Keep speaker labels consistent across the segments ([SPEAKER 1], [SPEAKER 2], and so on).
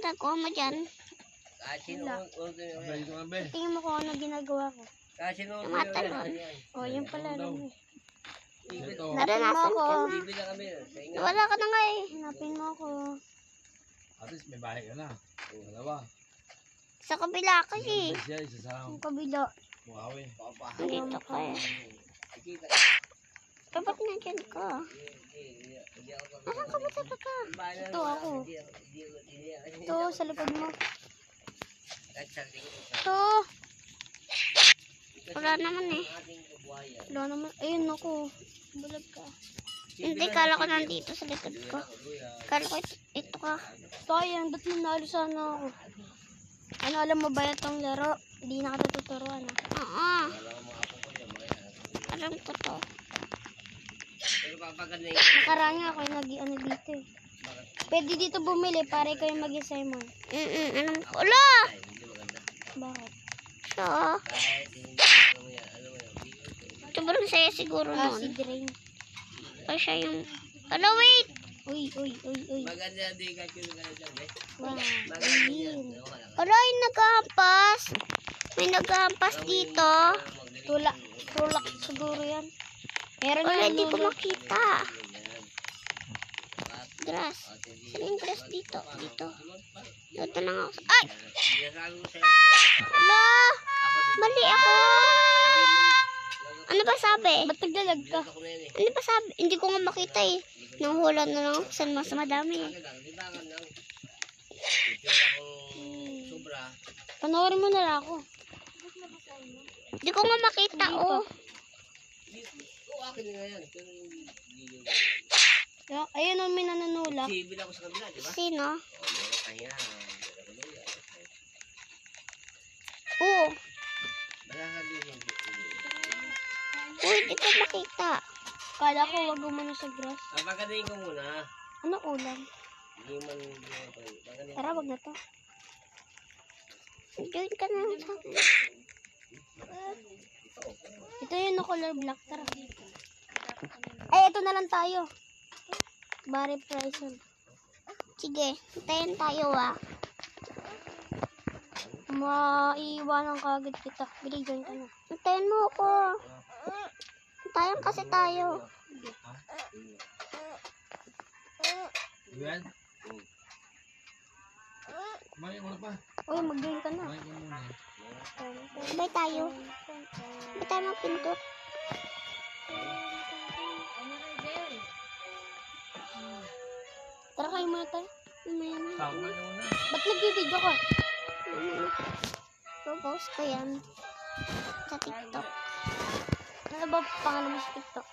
[SPEAKER 1] ginagawa mo dyan?
[SPEAKER 2] Tingin mo kung ano ginagawa ko.
[SPEAKER 1] Tumatalon.
[SPEAKER 2] O, yun pala.
[SPEAKER 1] Naranasan ko. Wala ka na nga eh.
[SPEAKER 2] Hanapin mo ako.
[SPEAKER 3] At least may bahay ka na. Dalawa.
[SPEAKER 1] Sa kabila kasi.
[SPEAKER 3] Isa sa
[SPEAKER 2] Ang kabila.
[SPEAKER 3] Bukawi.
[SPEAKER 1] Dito ka eh. Dapat nandiyan ka. Asan ka ba talaga?
[SPEAKER 2] Ito ako. Ito, sa likod mo.
[SPEAKER 1] Ito. Wala naman eh.
[SPEAKER 2] Wala naman. Ayun ako. Bulag ka.
[SPEAKER 1] Hindi, kala ko nandito sa likod ko. Kala ko ito ka.
[SPEAKER 2] Sayang, ba't nanalo sana ako? Ano, alam mo ba itong laro? Hindi na ka tuturuan ah.
[SPEAKER 1] Oo. Alam ko to.
[SPEAKER 2] Nakaraan nga ako yung nag-ano dito eh. Pwede dito bumili para kayo mag-Simon.
[SPEAKER 1] Alam ko. Ala!
[SPEAKER 2] Bakit?
[SPEAKER 1] Ito. Sobrang saya siguro
[SPEAKER 2] Ah,
[SPEAKER 1] nun.
[SPEAKER 2] si Drain.
[SPEAKER 1] Ay, siya yung... Ala, wait!
[SPEAKER 2] Uy.
[SPEAKER 4] Maganda din ka
[SPEAKER 2] Wow. Ayun.
[SPEAKER 1] Ala, yung naghahampas. May naghahampas dito.
[SPEAKER 2] Tulak siguro yan. Meron
[SPEAKER 1] Wala,
[SPEAKER 2] yan.
[SPEAKER 1] hindi ko makita. Grass. Saan yung grass dito? Dito. Dito lang ako. Ay! Ala! Mali ako! Ano ba sabi?
[SPEAKER 2] Ba't naglalag ka?
[SPEAKER 1] Ano ba sabi? Hindi ko nga makita eh. Nanghula na lang saan mas madami eh.
[SPEAKER 2] Panoorin mo na lang ako.
[SPEAKER 1] Hindi ko nga makita oh.
[SPEAKER 2] Ayun o, may nananulak.
[SPEAKER 1] Sino? Oo. Uy, hindi ko makita.
[SPEAKER 2] Kala ko wag umano sa grass.
[SPEAKER 4] Pagkadayin ko muna.
[SPEAKER 2] Ano ulam?
[SPEAKER 4] Hindi man...
[SPEAKER 2] Tara, wag na to.
[SPEAKER 1] Join ka na lang sa akin.
[SPEAKER 2] Ito yung no color black. Tara. Ay, ito na lang tayo. Barry Prison.
[SPEAKER 1] Sige, tayo tayo ah.
[SPEAKER 2] Maiiwanan ka agad kita. Bili, join ka na.
[SPEAKER 1] Hintayin mo ako. Hintayin kasi tayo.
[SPEAKER 3] Yan. Kumain mo na pa.
[SPEAKER 2] Uy, mag-join ka na.
[SPEAKER 3] Kumain ka muna.
[SPEAKER 1] Sabay tayo. Sabay tayo magpinto.
[SPEAKER 2] Tara, kayo muna tayo.
[SPEAKER 1] Mamaya na.
[SPEAKER 3] Tama na muna.
[SPEAKER 2] Ba't nagbibideo ka?
[SPEAKER 1] Post ko yan. Sa TikTok.
[SPEAKER 2] Ano ba pangalan mo sa TikTok?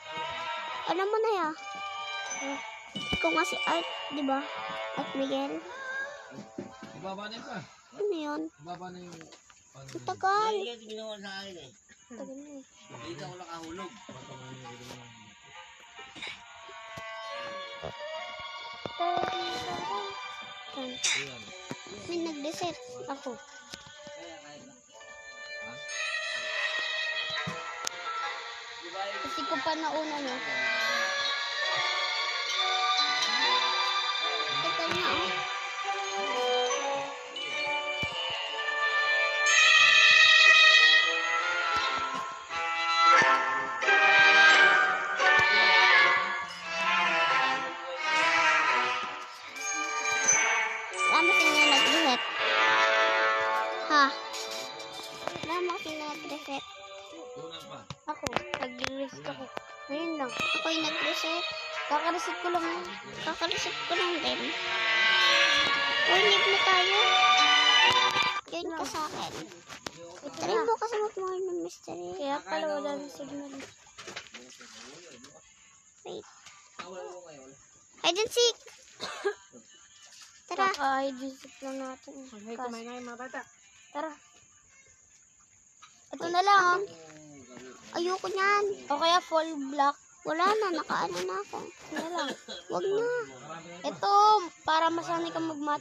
[SPEAKER 1] Alam mo na yan. Ikaw nga si Art, di ba? Art Miguel.
[SPEAKER 3] Ibaba na yun pa.
[SPEAKER 1] Ano yun?
[SPEAKER 3] Ibaba na yung...
[SPEAKER 1] Ang tagal.
[SPEAKER 4] Hindi ka ginawa sa akin eh.
[SPEAKER 2] Tagal na eh.
[SPEAKER 4] Dito ako nakahulog.
[SPEAKER 1] May nag-reset.
[SPEAKER 2] Ako. Kasi ko pa nauna no.
[SPEAKER 1] Ito na oh. Lama sila nag-reset. Ha? Lama sila nag-reset.
[SPEAKER 3] Tunan pa.
[SPEAKER 2] Ako. Nag-risk ako. Ngayon lang.
[SPEAKER 1] Ako yung nag-reset.
[SPEAKER 2] Kakareset ko lang.
[SPEAKER 1] Kakareset ko lang din. Uy, live na tayo. Join ka sa akin. Try mo kasi mag-more ng mystery.
[SPEAKER 2] Kaya pala wala ng signal.
[SPEAKER 1] Wait. Hide and seek. Tara.
[SPEAKER 2] Kaka-hide lang natin.
[SPEAKER 5] Kumain na yung mga bata.
[SPEAKER 2] Tara. Ito na lang.
[SPEAKER 1] Ayoko niyan.
[SPEAKER 2] O kaya full black.
[SPEAKER 1] Wala na, nakaano na ako.
[SPEAKER 2] Ito na lang.
[SPEAKER 1] Wag na.
[SPEAKER 2] Ito, para masanay ka mag-mat.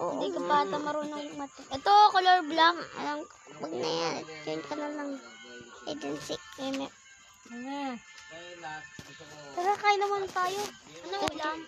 [SPEAKER 1] Oo.
[SPEAKER 2] Hindi ka pa ata marunong mat. Ito, color black.
[SPEAKER 1] Alam, wag na yan. Join ka na lang. Hide and seek.
[SPEAKER 2] Tara, kain naman tayo. Ano ulam?